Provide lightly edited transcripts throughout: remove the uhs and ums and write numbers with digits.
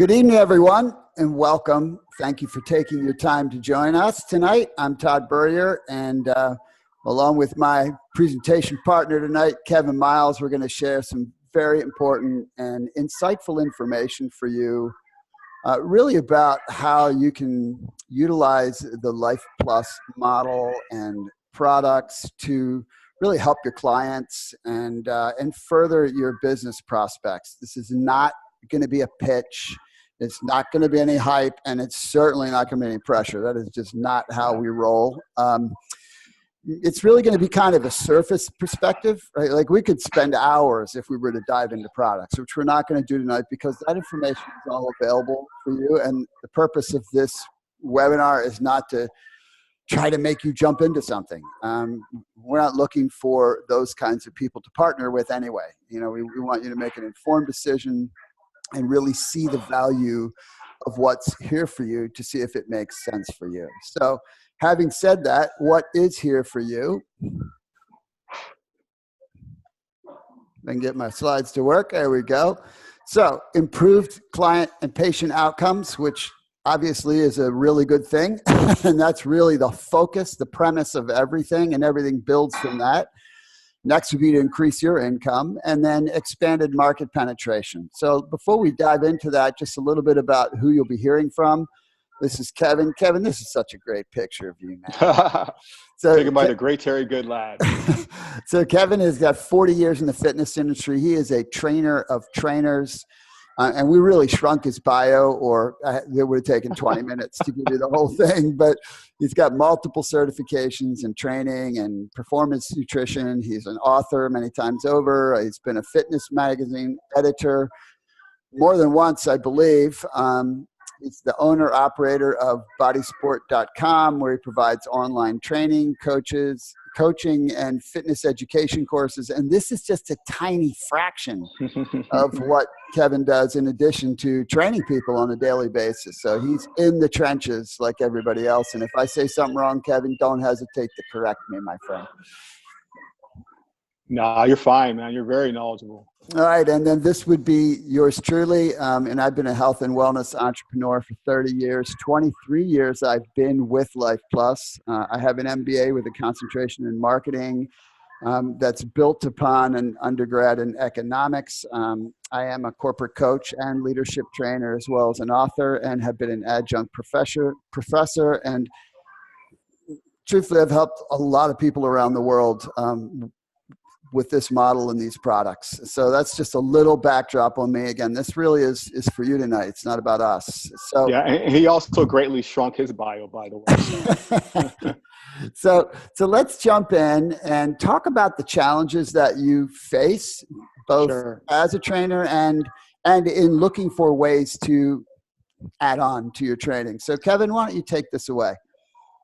Good evening, everyone, and welcome. Thank you for taking your time to join us tonight. I'm Todd Burrier, and along with my presentation partner tonight, Kevin Miles, we're going to share some very important and insightful information for you, really about how you can utilize the Life Plus model and products to really help your clients and further your business prospects. This is not going to be a pitch. It's not going to be any hype, and it's certainly not going to be any pressure. That is just not how we roll. It's really going to be kind of a surface perspective, right? Like we could spend hours if we were to dive into products, which we're not going to do tonight because that information is all available for you. And the purpose of this webinar is not to try to make you jump into something. We're not looking for those kinds of people to partner with anyway. You know, we want you to make an informed decision and really see the value of what's here for you to see if it makes sense for you. So having said that, what is here for you? I can get my slides to work. There we go. So improved client and patient outcomes, which obviously is a really good thing. And that's really the focus, the premise of everything, and everything builds from that. Next would be to increase your income, and then expanded market penetration. So before we dive into that, just a little bit about who you'll be hearing from. This is Kevin. Kevin, this is such a great picture of you, man. So, taken by the great Terry Goodlad. So Kevin has got 40 years in the fitness industry. He is a trainer of trainers. And we really shrunk his bio, or it would have taken 20 minutes to give you the whole thing. But he's got multiple certifications in training and performance nutrition. He's an author many times over. He's been a fitness magazine editor more than once, I believe. He's the owner-operator of bodysport.com, where he provides online training, coaching, and fitness education courses. And this is just a tiny fraction of what Kevin does in addition to training people on a daily basis. So he's in the trenches like everybody else. And if I say something wrong, Kevin, don't hesitate to correct me, my friend. No, you're fine, man. You're very knowledgeable. All right. And then this would be yours truly. And I've been a health and wellness entrepreneur for 30 years. 23 years I've been with Life Plus. I have an MBA with a concentration in marketing that's built upon an undergrad in economics. I am a corporate coach and leadership trainer, as well as an author, and have been an adjunct professor. And truthfully, I've helped a lot of people around the world with this model and these products. So that's just a little backdrop on me. Again, this really is for you tonight. It's not about us. So yeah, and he also greatly shrunk his bio, by the way. So let's jump in and talk about the challenges that you face, both as a trainer and in looking for ways to add on to your training. So Kevin, why don't you take this away?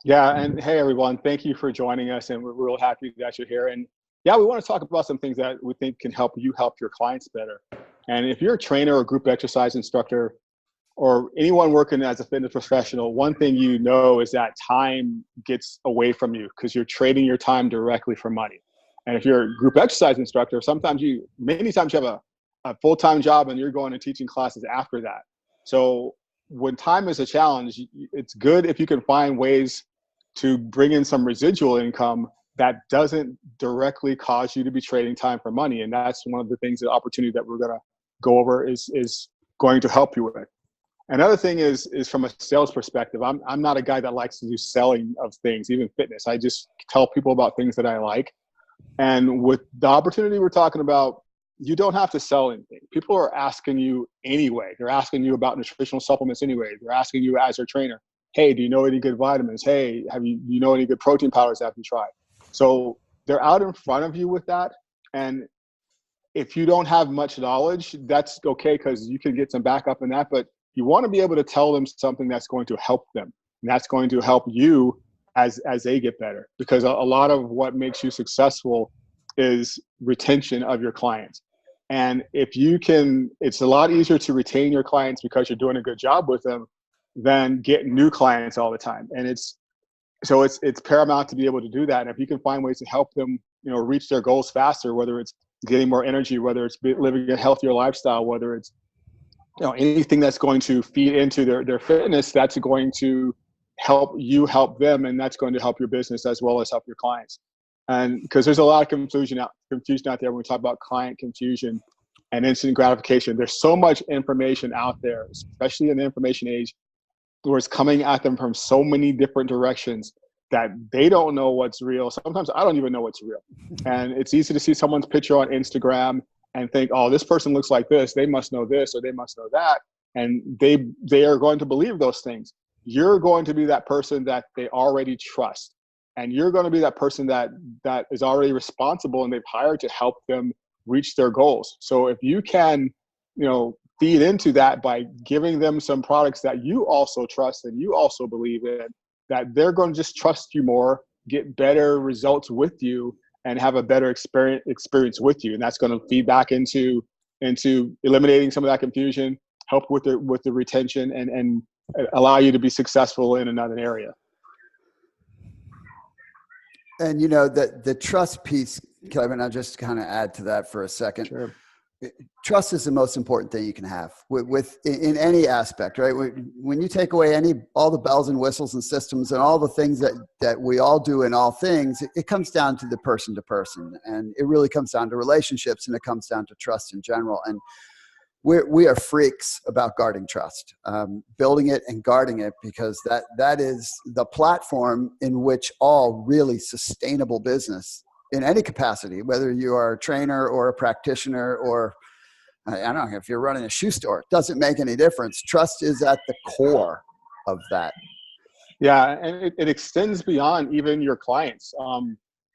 Yeah, and hey everyone, thank you for joining us, and we're real happy that you're here. And yeah, we want to talk about some things that we think can help you help your clients better. And if you're a trainer or group exercise instructor or anyone working as a fitness professional, one thing you know is that time gets away from you because you're trading your time directly for money. And if you're a group exercise instructor, many times you have a full-time job and you're going and teaching classes after that. So when time is a challenge, it's good if you can find ways to bring in some residual income that doesn't directly cause you to be trading time for money. And that's one of the things, the opportunity that we're going to go over is going to help you with. Another thing is from a sales perspective. I'm not a guy that likes to do selling of things, even fitness. I just tell people about things that I like. And with the opportunity we're talking about, you don't have to sell anything. People are asking you anyway. They're asking you about nutritional supplements anyway. They're asking you as their trainer, hey, do you know any good vitamins? Hey, you know any good protein powders have you tried? So they're out in front of you with that. And if you don't have much knowledge, that's okay because you can get some backup in that. But you want to be able to tell them something that's going to help them. And that's going to help you as they get better. Because a lot of what makes you successful is retention of your clients. And if you can, it's a lot easier to retain your clients because you're doing a good job with them than get new clients all the time. And it's paramount to be able to do that. And if you can find ways to help them, reach their goals faster, whether it's getting more energy, whether it's living a healthier lifestyle, whether it's anything that's going to feed into their fitness, that's going to help you help them, and that's going to help your business as well as help your clients. And because there's a lot of confusion out there when we talk about client confusion and instant gratification. There's so much information out there, especially in the information age, where it's coming at them from so many different directions that they don't know what's real. Sometimes I don't even know what's real. And it's easy to see someone's picture on Instagram and think, oh, this person looks like this, they must know this or they must know that. And they are going to believe those things. You're going to be that person that they already trust. And you're going to be that person that is already responsible and they've hired to help them reach their goals. So if you can, feed into that by giving them some products that you also trust and you also believe in, that they're going to just trust you more, get better results with you, and have a better experience with you. And that's going to feed back into eliminating some of that confusion, help with the retention, and allow you to be successful in another area. And the trust piece, Kevin, I'll just kind of add to that for a second. Sure. Trust is the most important thing you can have in any aspect, right? When you take away all the bells and whistles and systems and all the things that we all do in all things, it comes down to the person to person, and it really comes down to relationships, and it comes down to trust in general. And we are freaks about guarding trust, building it and guarding it, because that is the platform in which all really sustainable business in any capacity, whether you are a trainer or a practitioner, or I don't know, if you're running a shoe store, it doesn't make any difference. Trust is at the core of that. Yeah, and it extends beyond even your clients.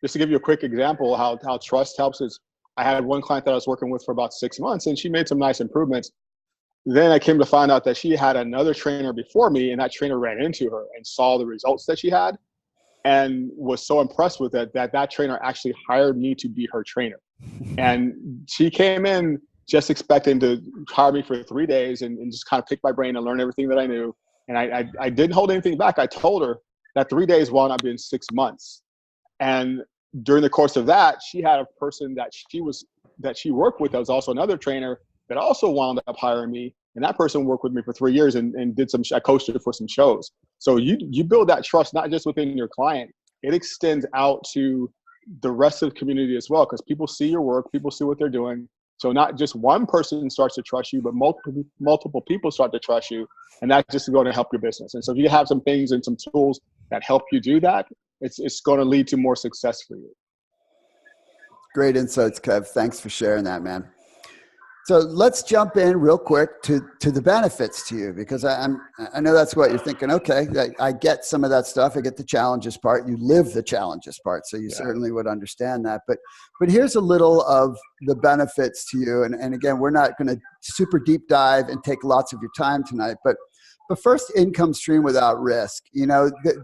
Just to give you a quick example, how trust helps is, I had one client that I was working with for about 6 months, and she made some nice improvements. Then I came to find out that she had another trainer before me, and that trainer ran into her and saw the results that she had, and was so impressed with it that trainer actually hired me to be her trainer. And she came in just expecting to hire me for 3 days and just kind of pick my brain and learn everything that I knew. And I didn't hold anything back. I told her that 3 days wound up being 6 months. And during the course of that, she had a person that she worked with that was also another trainer that also wound up hiring me. And that person worked with me for 3 years and I coached her for some shows. So you build that trust, not just within your client, it extends out to the rest of the community as well, because people see your work, people see what they're doing. So not just one person starts to trust you, but multiple people start to trust you, and that's just going to help your business. And so if you have some things and some tools that help you do that, it's going to lead to more success for you. Great insights, Kev. Thanks for sharing that, man. So let's jump in real quick to the benefits to you, because I know that's what you're thinking. Okay, I get some of that stuff. I get the challenges part. You live the challenges part, so you certainly would understand that. But here's a little of the benefits to you. And again, we're not going to super deep dive and take lots of your time tonight. But first, income stream without risk.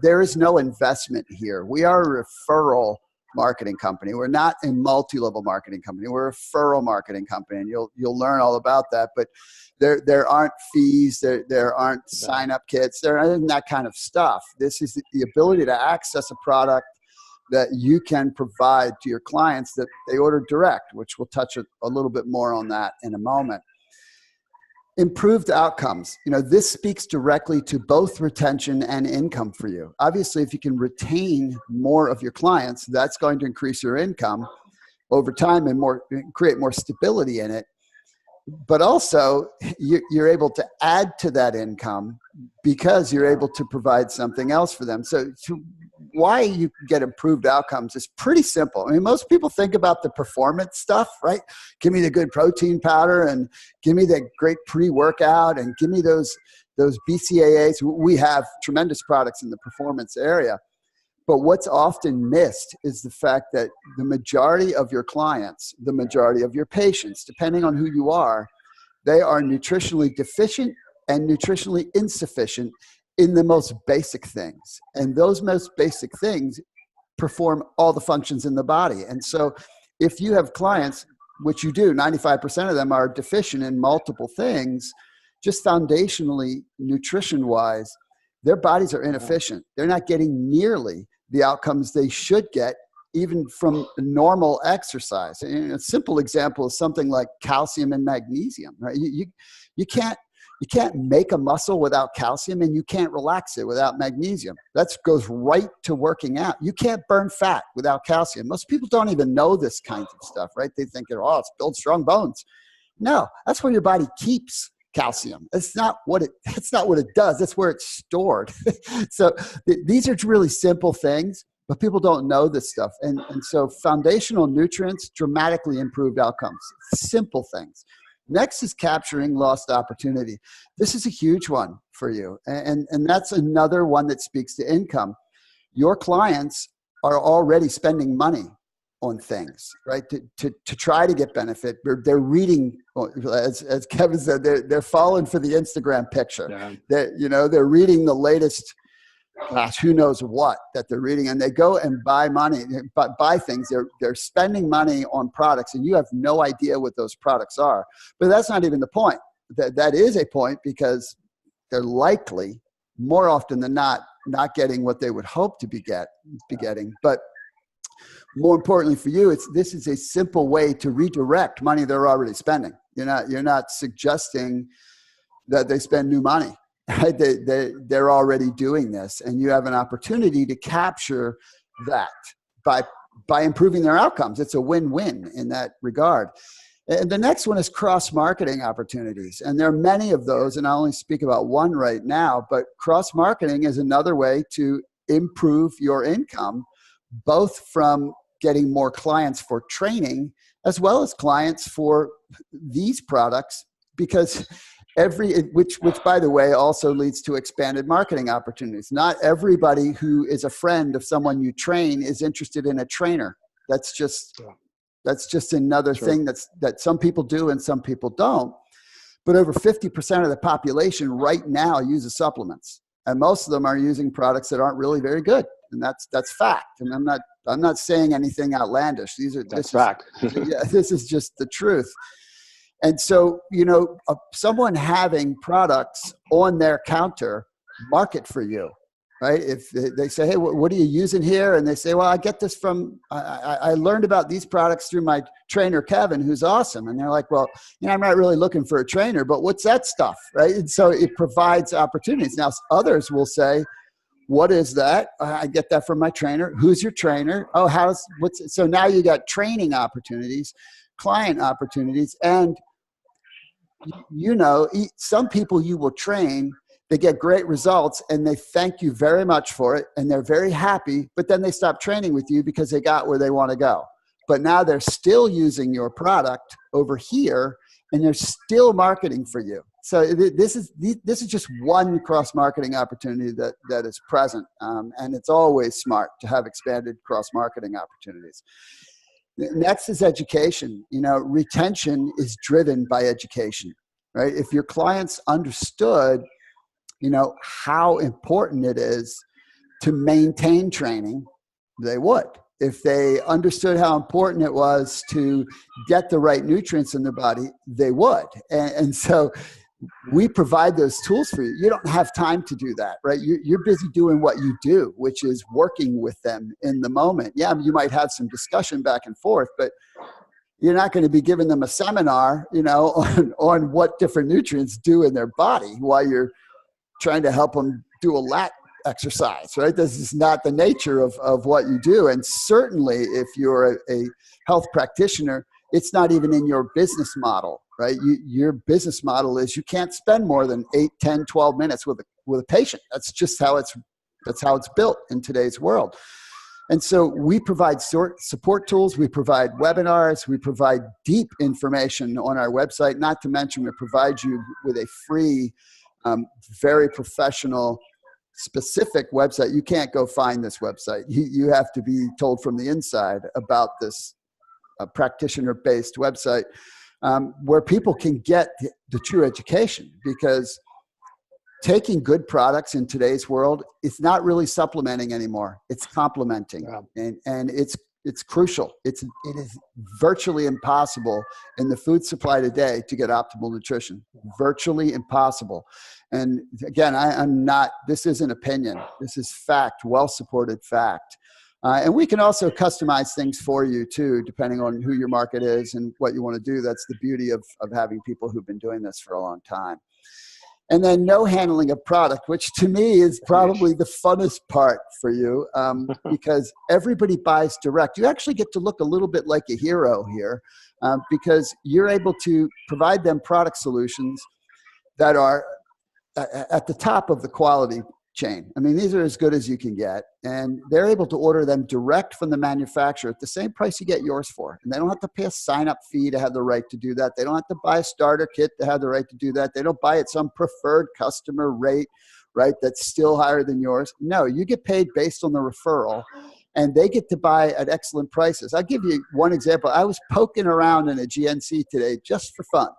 There is no investment here. We are a referral marketing company. We're not a multi-level marketing company. We're a referral marketing company, and you'll learn all about that. But there aren't fees. There aren't sign-up kits. There isn't that kind of stuff. This is the ability to access a product that you can provide to your clients that they order direct, which we'll touch a little bit more on that in a moment. Improved outcomes. This speaks directly to both retention and income for you. Obviously, if you can retain more of your clients, that's going to increase your income over time and create more stability in it. But also, you're able to add to that income because you're able to provide something else for them. So why you get improved outcomes is pretty simple. I mean, most people think about the performance stuff, right? Give me the good protein powder and give me the great pre-workout and give me those BCAAs. We have tremendous products in the performance area. But what's often missed is the fact that the majority of your clients, the majority of your patients, depending on who you are, they are nutritionally deficient and nutritionally insufficient in the most basic things. And those most basic things perform all the functions in the body. And so if you have clients, which you do, 95% of them are deficient in multiple things, just foundationally, nutrition-wise, their bodies are inefficient. They're not getting nearly the outcomes they should get, even from normal exercise. And a simple example is something like calcium and magnesium, right? You can't You can't make a muscle without calcium, and you can't relax it without magnesium. That goes right to working out. You can't burn fat without calcium. Most people don't even know this kind of stuff, right? They think, oh, it's build strong bones. No, that's where your body keeps calcium. That's not what it does. That's where it's stored. So these are really simple things, but people don't know this stuff. And so foundational nutrients dramatically improved outcomes. Simple things. Next is capturing lost opportunity. This is a huge one for you. And that's another one that speaks to income. Your clients are already spending money on things, right? To try to get benefit. They're reading, as Kevin said, they're falling for the Instagram picture. Yeah. They're reading the latest, gosh, who knows what that they're reading, and they go and buy things. They're spending money on products, and you have no idea what those products are. But that's not even the point. That is a point, because they're likely, more often than not getting what they would hope to be getting. But more importantly for you, this is a simple way to redirect money they're already spending. You're not suggesting that they spend new money. Right? They're already doing this, and you have an opportunity to capture that by improving their outcomes. It's a win-win in that regard. And the next one is cross-marketing opportunities, and there are many of those, and I only speak about one right now, but cross-marketing is another way to improve your income, both from getting more clients for training as well as clients for these products, because which by the way also leads to expanded marketing opportunities. Not everybody who is a friend of someone you train is interested in a trainer. That's just another thing that some people do and some people don't. But over 50% of the population right now uses supplements, and most of them are using products that aren't really very good, and that's fact. And I'm not saying anything outlandish. That's fact. This is just the truth. And so, someone having products on their counter market for you, right? If they say, hey, what are you using here? And they say, well, I get this from, I learned about these products through my trainer, Kevin, who's awesome. And they're like, well, I'm not really looking for a trainer, but what's that stuff, right? And so it provides opportunities. Now, others will say, what is that? I get that from my trainer. Who's your trainer? Oh, so now you got training opportunities, client opportunities, and some people you will train, they get great results and they thank you very much for it and they're very happy, but then they stop training with you because they got where they want to go. But now they're still using your product over here and they're still marketing for you. So this is just one cross-marketing opportunity that is present, and it's always smart to have expanded cross-marketing opportunities. Next is education. Retention is driven by education, right? If your clients understood, how important it is to maintain training, they would. If they understood how important it was to get the right nutrients in their body, they would. And so we provide those tools for you. You don't have time to do that, right? You're busy doing what you do, which is working with them in the moment. Yeah, you might have some discussion back and forth, but you're not going to be giving them a seminar, on what different nutrients do in their body while you're trying to help them do a lat exercise, right? This is not the nature of what you do. And certainly if you're a health practitioner, it's not even in your business model, right? Your business model is you can't spend more than 8, 10, 12 minutes with a patient. That's just how it's built in today's world. And so we provide support tools, we provide webinars, we provide deep information on our website, not to mention we provide you with a free, very professional, specific website. You can't go find this website. You have to be told from the inside about this practitioner-based website where people can get the true education, because taking good products in today's world, it's not really supplementing anymore. It's complementing. Yeah. And it's crucial. It is virtually impossible in the food supply today to get optimal nutrition. Virtually impossible. And again, this isn't opinion. This is fact, well-supported fact. And we can also customize things for you too, depending on who your market is and what you want to do. That's the beauty of having people who've been doing this for a long time. And then no handling of product, which to me is probably the funnest part for you, because everybody buys direct. You actually get to look a little bit like a hero here, because you're able to provide them product solutions that are at the top of the quality chain. I mean, these are as good as you can get, and they're able to order them direct from the manufacturer at the same price you get yours for. And they don't have to pay a sign-up fee to have the right to do that. They don't have to buy a starter kit to have the right to do that. They don't buy at some preferred customer rate, right, that's still higher than yours. No, you get paid based on the referral, and they get to buy at excellent prices. I'll give you one example. I was poking around in a GNC today just for fun,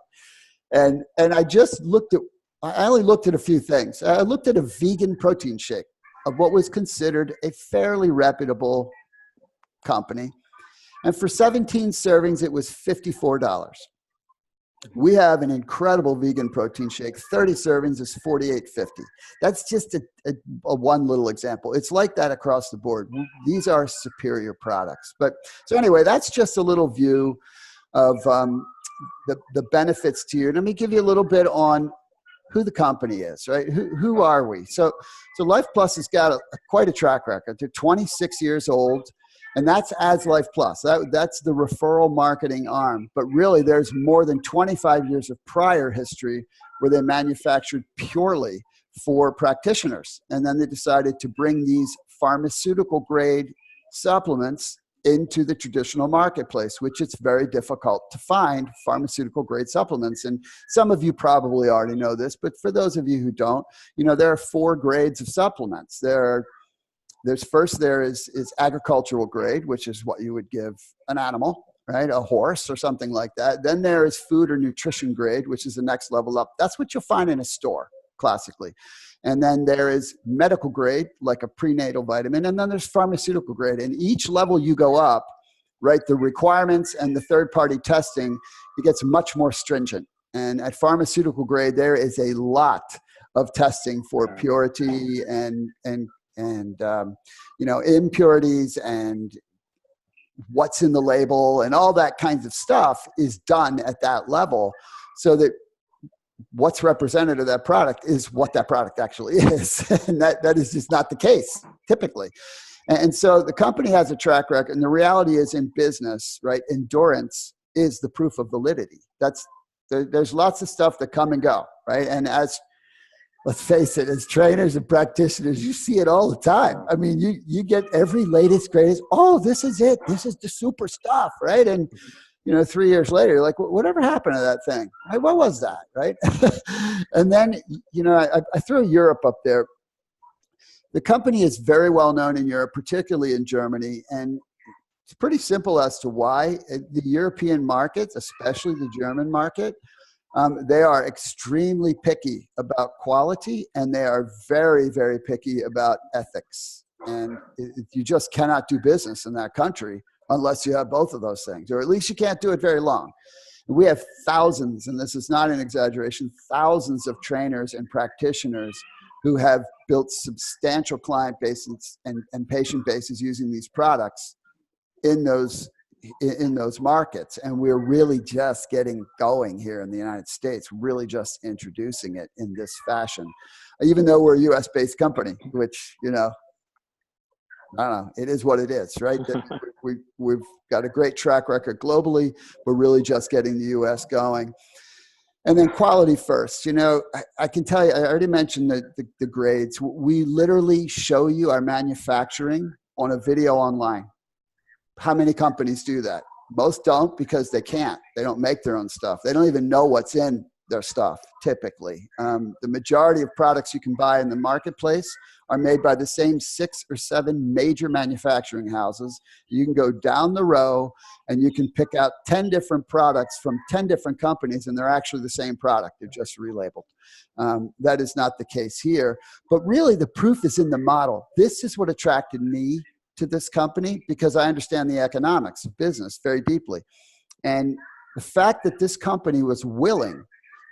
and I just looked at, I only looked at a few things. I looked at a vegan protein shake of what was considered a fairly reputable company. And for 17 servings, it was $54. We have an incredible vegan protein shake. 30 servings is $48.50. That's just a one little example. It's like that across the board. These are superior products. But so anyway, that's just a little view of the benefits to you. Let me give you a little bit on who the company is, right? Who are we? So Life Plus has got quite a track record. They're 26 years old, and that's as Life Plus. That's the referral marketing arm. But really, there's more than 25 years of prior history where they manufactured purely for practitioners. And then they decided to bring these pharmaceutical grade supplements into the traditional marketplace, which it's very difficult to find pharmaceutical grade supplements. And some of you probably already know this, but for those of you who don't, there are 4 grades of supplements. There is agricultural grade, which is what you would give an animal, right? A horse or something like that. Then there is food or nutrition grade, which is the next level up. That's what you'll find in a store classically. And then there is medical grade, like a prenatal vitamin. And then there's pharmaceutical grade. And each level you go up, right, the requirements and the third-party testing, it gets much more stringent. And at pharmaceutical grade, there is a lot of testing for purity and impurities and what's in the label and all that kinds of stuff is done at that level, so that what's represented of that product is what that product actually is. And that is just not the case typically. And so the company has a track record, and the reality is in business, right, endurance is the proof of validity. There's lots of stuff that come and go, right? And let's face it, as trainers and practitioners, you see it all the time. I mean, you get every latest, greatest, oh, this is it. This is the super stuff, right? And 3 years later, you're like, whatever happened to that thing? Right? What was that, right? And then, I threw Europe up there. The company is very well known in Europe, particularly in Germany. And it's pretty simple as to why. The European markets, especially the German market, they are extremely picky about quality, and they are very, very picky about ethics. And you just cannot do business in that country unless you have both of those things, or at least you can't do it very long. We have thousands, and this is not an exaggeration, thousands of trainers and practitioners who have built substantial client bases and patient bases using these products in those markets. And we're really just getting going here in the United States, really just introducing it in this fashion, even though we're a US-based company, which, I don't know, it is what it is, right? We've got a great track record globally. We're really just getting the US going. And then quality first. I can tell you, I already mentioned the grades. We literally show you our manufacturing on a video online. How many companies do that? Most don't, because they can't. They don't make their own stuff. They don't even know what's in their stuff, typically. The majority of products you can buy in the marketplace are made by the same 6 or 7 major manufacturing houses. You can go down the row and you can pick out 10 different products from 10 different companies, and they're actually the same product. They're just relabeled. That is not the case here. But really, the proof is in the model. This is what attracted me to this company, because I understand the economics of business very deeply. And the fact that this company was willing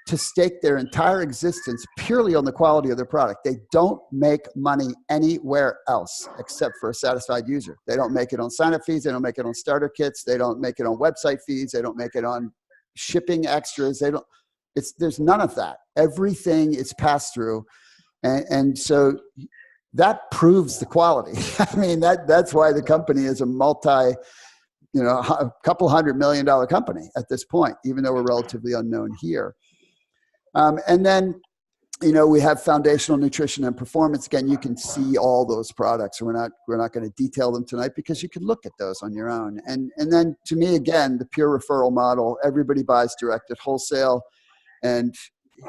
to stake their entire existence purely on the quality of their product. They don't make money anywhere else except for a satisfied user. They don't make it on sign-up fees. They don't make it on starter kits. They don't make it on website fees. They don't make it on shipping extras. there's none of that. Everything is passed through. And so that proves the quality. I mean, that's why the company is a a couple $100 million company at this point, even though we're relatively unknown here. And then, we have foundational nutrition and performance. Again, you can see all those products. We're not going to detail them tonight because you can look at those on your own. And then to me, again, the pure referral model, everybody buys direct at wholesale, and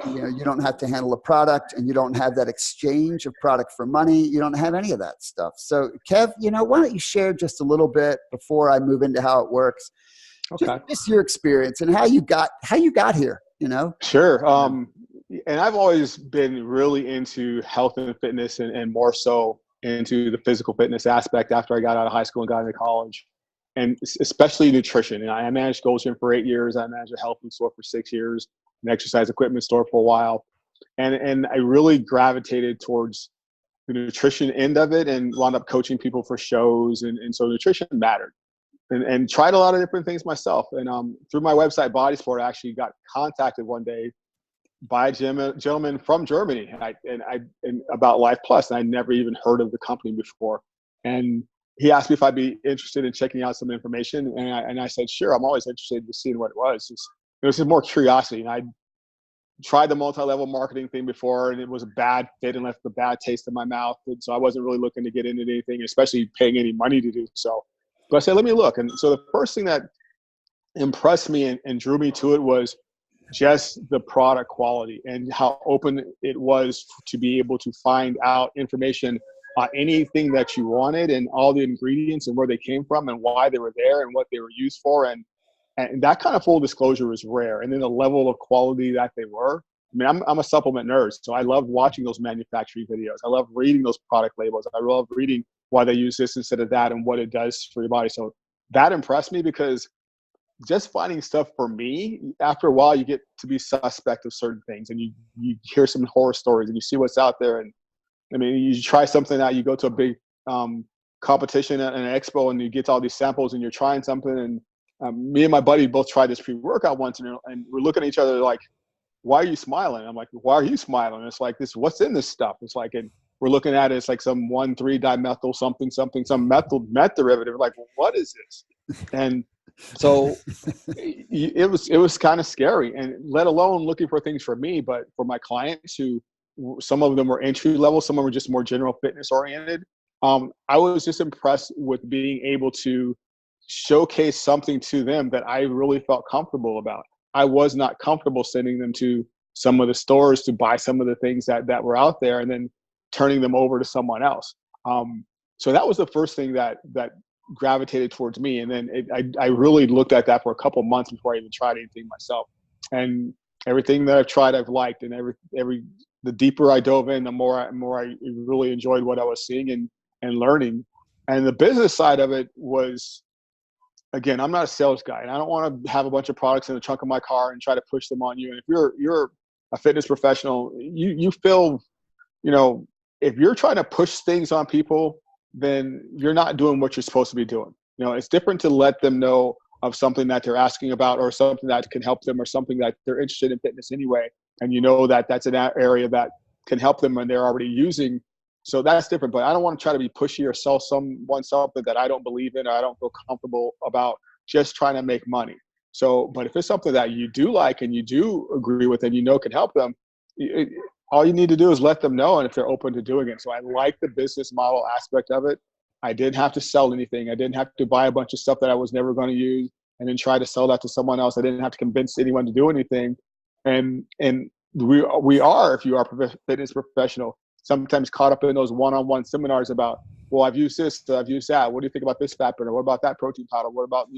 you don't have to handle a product, and you don't have that exchange of product for money. You don't have any of that stuff. So Kev, why don't you share just a little bit before I move into how it works? Okay. Just your experience and how you got here, Sure. And I've always been really into health and fitness, and more so into the physical fitness aspect after I got out of high school and got into college, and especially nutrition. And I managed Gold's Gym for 8 years. I managed a health food store for 6 years, an exercise equipment store for a while. And I really gravitated towards the nutrition end of it and wound up coaching people for shows. And so nutrition mattered, and tried a lot of different things myself. And through my website, Body Sport, I actually got contacted one day by a gentleman from Germany, and about Life Plus, and I'd never even heard of the company before. And he asked me if I'd be interested in checking out some information, and I said, sure. I'm always interested in seeing what it was. It was just more curiosity, and I tried the multi-level marketing thing before, and it was a bad fit and left a bad taste in my mouth. And so I wasn't really looking to get into anything, especially paying any money to do so. But I said, let me look. And so the first thing that impressed me and drew me to it was just the product quality and how open it was to be able to find out information on anything that you wanted, and all the ingredients and where they came from and why they were there and what they were used for. And that kind of full disclosure was rare. And then the level of quality that they were. I mean, I'm a supplement nerd, so I love watching those manufacturing videos. I love reading those product labels. I love reading why they use this instead of that and what it does for your body. So that impressed me, because just finding stuff for me, after a while, you get to be suspect of certain things, and you hear some horror stories and you see what's out there. And I mean, you try something out, you go to a big competition at an expo, and you get all these samples, and you're trying something. And me and my buddy both tried this pre-workout once, and we're looking at each other like, why are you smiling? I'm like, why are you smiling? And it's like, what's in this stuff? It's like, and we're looking at it, it's like some 1,3-dimethyl something, some meth derivative. We're like, well, what is this? And so it was kind of scary, and let alone looking for things for me, but for my clients, who some of them were entry level, some of them were just more general fitness oriented. I was just impressed with being able to showcase something to them that I really felt comfortable about. I was not comfortable sending them to some of the stores to buy some of the things that were out there and then turning them over to someone else. So that was the first thing that gravitated towards me. And then I really looked at that for a couple of months before I even tried anything myself. And everything that I've tried, I've liked, and the deeper I dove in, the more I really enjoyed what I was seeing and learning. And the business side of it was, again, I'm not a sales guy, and I don't want to have a bunch of products in the trunk of my car and try to push them on you. And if you're a fitness professional, you feel, if you're trying to push things on people, then you're not doing what you're supposed to be doing. It's different to let them know of something that they're asking about, or something that can help them, or something that they're interested in fitness anyway. And that's an area that can help them when they're already using. So that's different. But I don't want to try to be pushy or sell someone something that I don't believe in, or I don't feel comfortable about, just trying to make money. So, but if it's something that you do like and you do agree with and can help them, all you need to do is let them know, and if they're open to doing it. So I like the business model aspect of it. I didn't have to sell anything. I didn't have to buy a bunch of stuff that I was never going to use and then try to sell that to someone else. I didn't have to convince anyone to do anything. And we are, if you are a fitness professional, sometimes caught up in those one-on-one seminars about, well, I've used this, I've used that. What do you think about this fat burner? What about that protein powder? What about,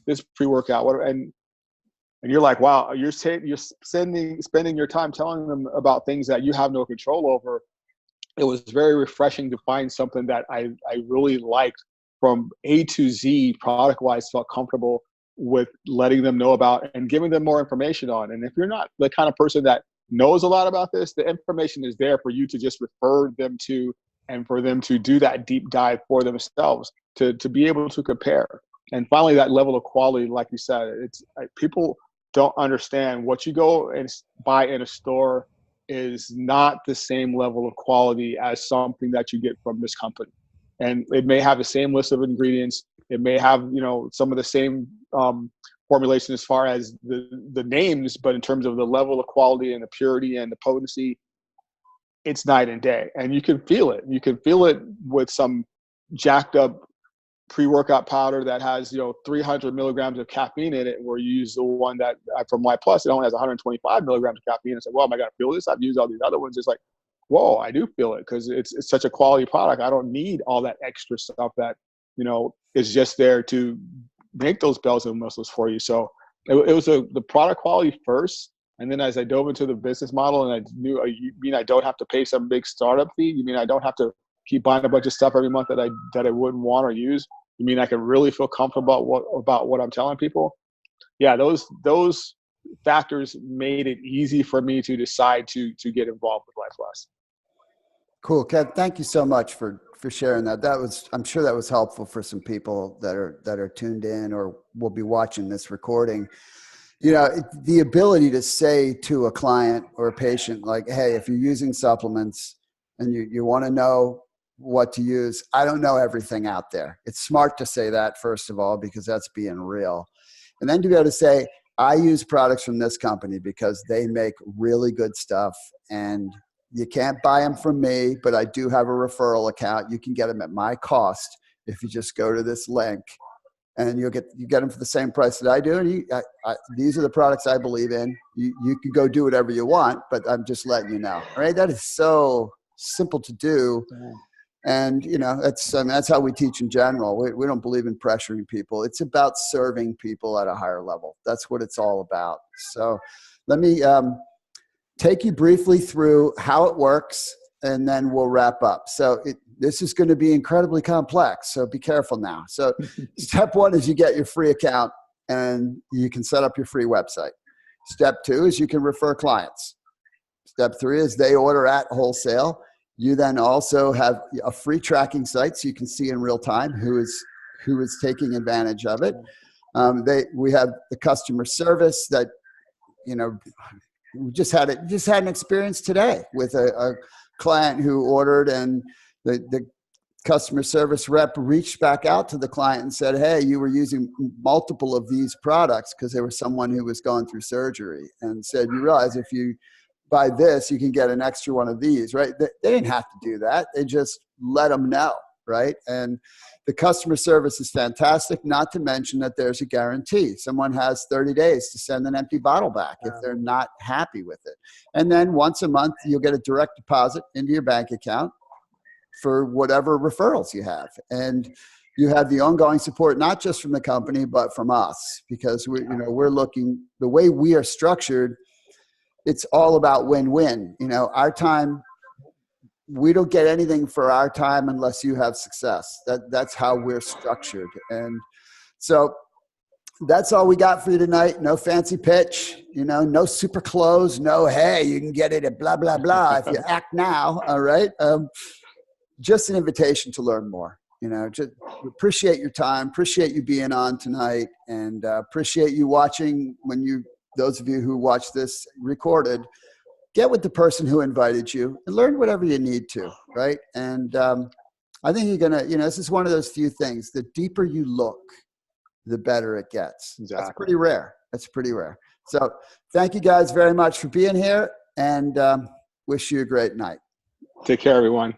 this pre-workout? And you're like, wow, you're spending your time telling them about things that you have no control over. It was very refreshing to find something that I really liked from A to Z, product-wise, felt comfortable with letting them know about and giving them more information on. And if you're not the kind of person that knows a lot about this, the information is there for you to just refer them to, and for them to do that deep dive for themselves to be able to compare. And finally, that level of quality, like you said, people don't understand what you go and buy in a store is not the same level of quality as something that you get from this company. And it may have the same list of ingredients. It may have, some of the same formulation as far as the names, but in terms of the level of quality and the purity and the potency, it's night and day. And you can feel it. You can feel it with some jacked up pre-workout powder that has 300 milligrams of caffeine in it, where you use the one that from Y Plus, it only has 125 milligrams of caffeine. And say, well, am I gonna feel this? I've used all these other ones. It's like, whoa, I do feel it, because it's such a quality product. I don't need all that extra stuff that is just there to make those bells and whistles for you. So it was the product quality first, and then as I dove into the business model, and I knew, you mean I don't have to pay some big startup fee? You mean I don't have to keep buying a bunch of stuff every month that I wouldn't want or use? You mean I can really feel comfortable about what I'm telling people? Yeah, those factors made it easy for me to decide to get involved with Life Less. Cool, Kev. Thank you so much for sharing that. I'm sure that was helpful for some people that are tuned in or will be watching this recording. The ability to say to a client or a patient, like, hey, if you're using supplements and you want to know what to use, I don't know everything out there. It's smart to say that, first of all, because that's being real. And then to be able to say, I use products from this company because they make really good stuff, and you can't buy them from me, but I do have a referral account. You can get them at my cost if you just go to this link, and you get them for the same price that I do. And these are the products I believe in. You can go do whatever you want, but I'm just letting you know. All right, that is so simple to do. And that's how we teach in general. We don't believe in pressuring people. It's about serving people at a higher level. That's what it's all about. So let me take you briefly through how it works, and then we'll wrap up. So this is going to be incredibly complex, so be careful now. So step one is you get your free account, and you can set up your free website. Step two is you can refer clients. Step three is they order at wholesale. You then also have a free tracking site, so you can see in real time who is taking advantage of it. We have the customer service that, we just had an experience today with a client who ordered, and the customer service rep reached back out to the client and said, hey, you were using multiple of these products, because there was someone who was going through surgery, and said, you realize if you buy this, you can get an extra one of these, right? They didn't have to do that. They just let them know, right? And the customer service is fantastic, not to mention that there's a guarantee. Someone has 30 days to send an empty bottle back if they're not happy with it. And then once a month, you'll get a direct deposit into your bank account for whatever referrals you have. And you have the ongoing support, not just from the company, but from us, because we're looking, the way we are structured, it's all about win-win. Our time, we don't get anything for our time unless you have success. That's how we're structured. And so that's all we got for you tonight. No fancy pitch, no super close, no, hey, you can get it at blah, blah, blah if you act now, all right? Just an invitation to learn more. Just appreciate your time, appreciate you being on tonight, and appreciate you watching. Those of you who watch this recorded, get with the person who invited you and learn whatever you need to, right? And I think you're going to, this is one of those few things. The deeper you look, the better it gets. Exactly. That's pretty rare. So thank you guys very much for being here, and wish you a great night. Take care, everyone.